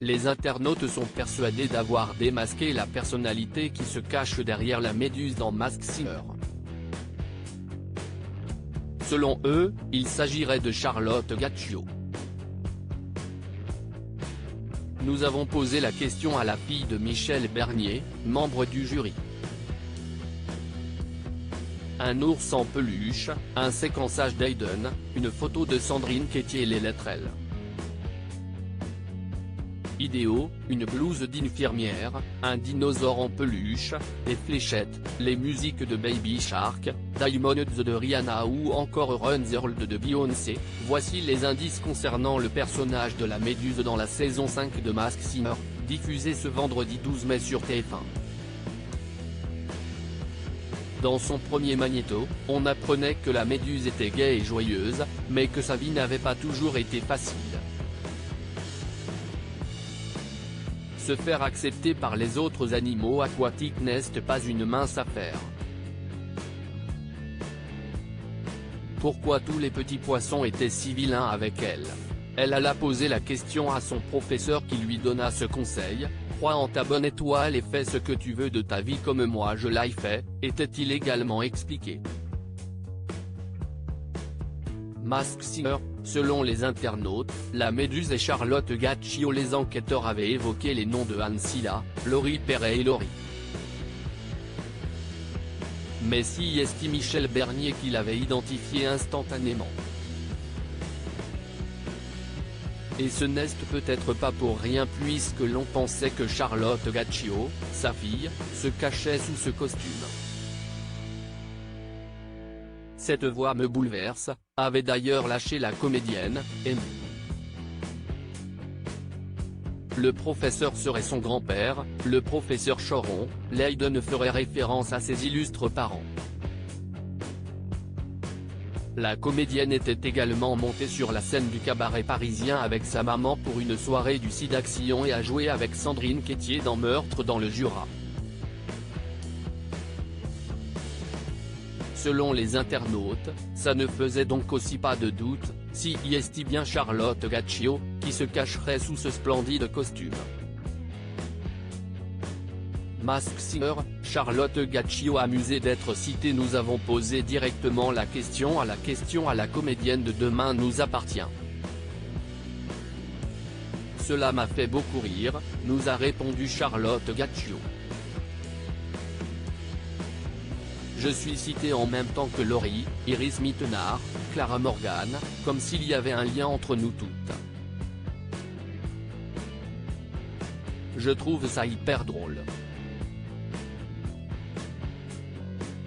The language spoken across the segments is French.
Les internautes sont persuadés d'avoir démasqué la personnalité qui se cache derrière la méduse dans Masked Singer. Selon eux, il s'agirait de Charlotte Gaccio. Nous avons posé la question à la fille de Michel Bernier, membre du jury. Un ours en peluche, un séquençage d'Aiden, une photo de Sandrine Quétier et les lettres L. Idéo, une blouse d'infirmière, un dinosaure en peluche, des fléchettes, les musiques de Baby Shark, Diamonds de Rihanna ou encore Run the World de Beyoncé, voici les indices concernant le personnage de la méduse dans la saison 5 de Masked Singer, diffusée ce vendredi 12 mai sur TF1. Dans son premier magnéto, on apprenait que la méduse était gaie et joyeuse, mais que sa vie n'avait pas toujours été facile. Se faire accepter par les autres animaux aquatiques n'est pas une mince affaire. Pourquoi tous les petits poissons étaient si vilains avec elle? Elle alla poser la question à son professeur qui lui donna ce conseil: crois en ta bonne étoile et fais ce que tu veux de ta vie comme moi je l'ai fait, était-il également expliqué. Masked Singer, selon les internautes, la méduse et Charlotte Gaccio. Les enquêteurs avaient évoqué les noms de Ancilla, Laurie Perret et Laurie. Mais si est Michel Bernier qui l'avait identifié instantanément. Et ce n'est peut-être pas pour rien puisque l'on pensait que Charlotte Gaccio, sa fille, se cachait sous ce costume. Cette voix me bouleverse, avait d'ailleurs lâché la comédienne, Amy. Le professeur serait son grand-père, le professeur Choron, Aiden ferait référence à ses illustres parents. La comédienne était également montée sur la scène du cabaret parisien avec sa maman pour une soirée du Sidaction et a joué avec Sandrine Quétier dans Meurtre dans le Jura. Selon les internautes, ça ne faisait donc aussi pas de doute, si est bien Charlotte Gaccio, qui se cacherait sous ce splendide costume. Masked Singer, Charlotte Gaccio amusée d'être citée. Nous avons posé directement la question à la comédienne de Demain nous appartient. Cela m'a fait beaucoup rire, nous a répondu Charlotte Gaccio. Je suis citée en même temps que Laurie, Iris Mittenard, Clara Morgan, comme s'il y avait un lien entre nous toutes. Je trouve ça hyper drôle.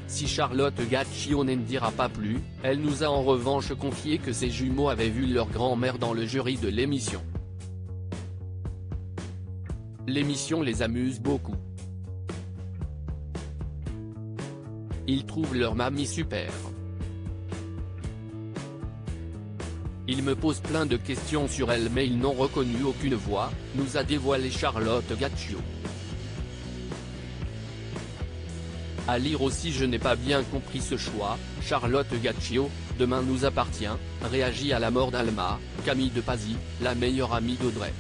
Si Charlotte Gaccio ne dira pas plus, elle nous a en revanche confié que ses jumeaux avaient vu leur grand-mère dans le jury de l'émission. L'émission les amuse beaucoup. Ils trouvent leur mamie super. Ils me posent plein de questions sur elle mais ils n'ont reconnu aucune voix, nous a dévoilé Charlotte Gaccio. À lire aussi je n'ai pas bien compris ce choix, Charlotte Gaccio, Demain nous appartient, réagit à la mort d'Alma, Camille de Pazzi, la meilleure amie d'Audrey.